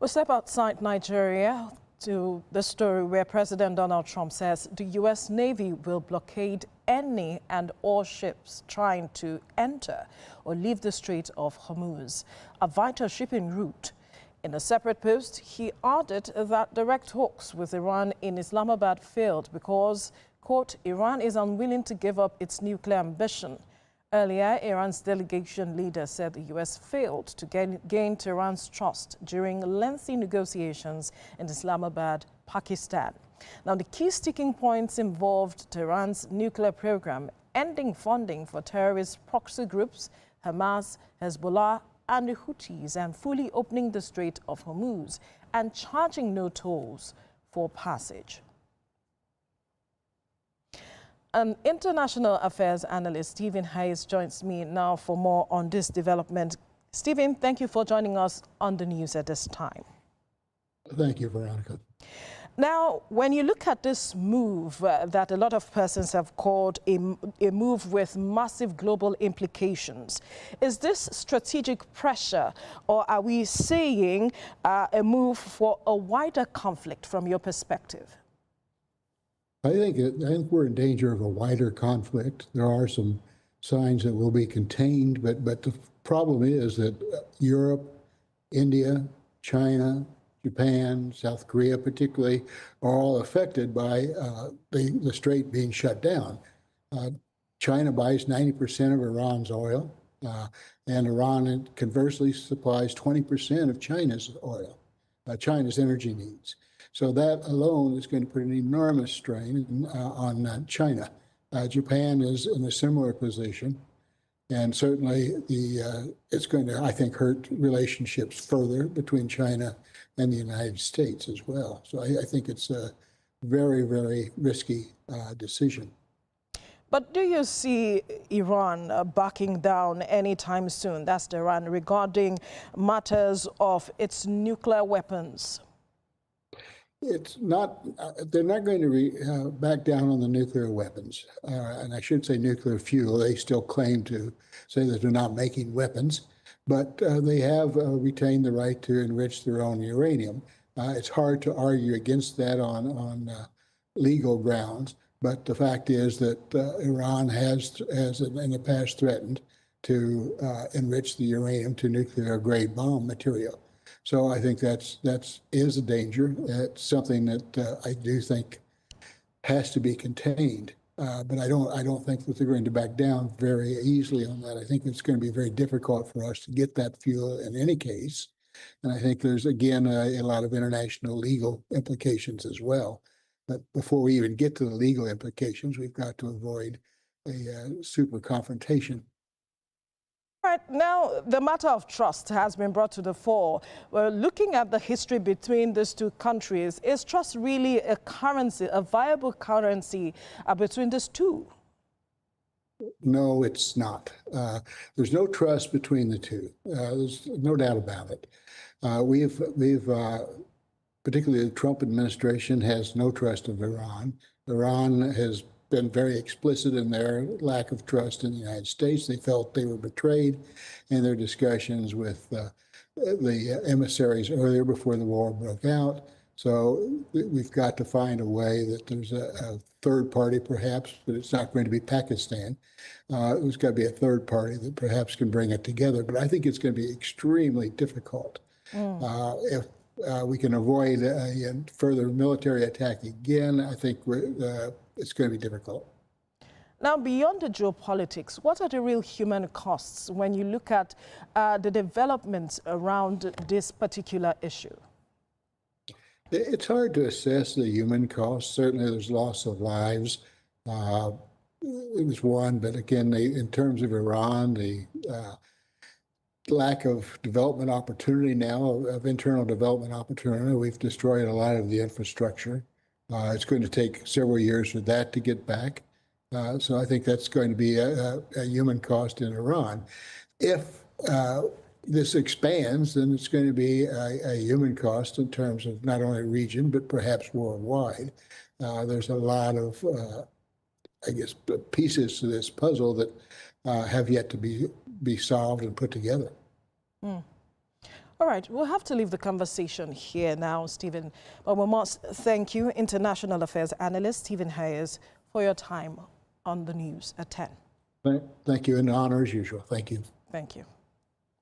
We'll step outside Nigeria to the story where President Donald Trump says the U.S. Navy will blockade any and all ships trying to enter or leave the Strait of Hormuz, a vital shipping route. In a separate post, he added that direct talks with Iran in Islamabad failed because, quote, Iran is unwilling to give up its nuclear ambition. Earlier, Iran's delegation leader said the U.S. failed to gain Tehran's trust during lengthy negotiations in Islamabad, Pakistan. Now, the key sticking points involved Tehran's nuclear program, ending funding for terrorist proxy groups, Hamas, Hezbollah, and the Houthis, and fully opening the Strait of Hormuz and charging no tolls for passage. International affairs analyst Stephen Hayes joins me now for more on this development. Stephen, thank you for joining us on the news at this time. Thank you, Veronica. Now, when you look at this move that a lot of persons have called a move with massive global implications, is this strategic pressure, or are we seeing a move for a wider conflict from your perspective? I think we're in danger of a wider conflict. There are some signs that will be contained, but the problem is that Europe, India, China, Japan, South Korea particularly, are all affected by the Strait being shut down. China buys 90% of Iran's oil, and Iran conversely supplies 20% of China's oil, China's energy needs. So that alone is going to put an enormous strain on China. Japan is in a similar position, and certainly it's going to, I think, hurt relationships further between China and the United States as well. So I think it's a very, very risky decision. But do you see Iran backing down anytime soon? That's Iran regarding matters of its nuclear weapons. It's not, they're not going to back down on the nuclear weapons. And I should say nuclear fuel. They still claim to say that they're not making weapons, but they have retained the right to enrich their own uranium. It's hard to argue against that on legal grounds, but the fact is that Iran has in the past threatened to enrich the uranium to nuclear grade bomb material. So I think that is a danger. It's something that I do think has to be contained. But I don't think that they're going to back down very easily on that. I think it's going to be very difficult for us to get that fuel in any case. And I think there's, again, a lot of international legal implications as well. But before we even get to the legal implications, we've got to avoid a super confrontation. Right, now, the matter of trust has been brought to the fore. We're looking at the history between these two countries. Is trust really a currency, a viable currency between these two? No, it's not. There's no trust between the two. There's no doubt about it. We've particularly the Trump administration has no trust of Iran. Iran has been very explicit in their lack of trust in the United States. They felt they were betrayed in their discussions with the emissaries earlier before the war broke out. So we've got to find a way that there's a third party, perhaps, but it's not going to be Pakistan. There's got to be a third party that perhaps can bring it together. But I think it's going to be extremely difficult. If we can avoid a further military attack again, I think it's going to be difficult. Now, beyond the geopolitics, what are the real human costs when you look at the developments around this particular issue? It's hard to assess the human costs. Certainly, there's loss of lives. It was one, but again, in terms of Iran, the lack of development opportunity now, of internal development opportunity, we've destroyed a lot of the infrastructure. It's going to take several years for that to get back. So I think that's going to be a human cost in Iran. If this expands, then it's going to be a human cost in terms of not only region, but perhaps worldwide. There's a lot of, I guess, pieces to this puzzle that have yet to be solved and put together. All All right, we'll have to leave the conversation here now, Stephen, but we must thank you, international affairs analyst Stephen Hayes, for your time on the news at 10. Thank you, and honor as usual. Thank you. Thank you.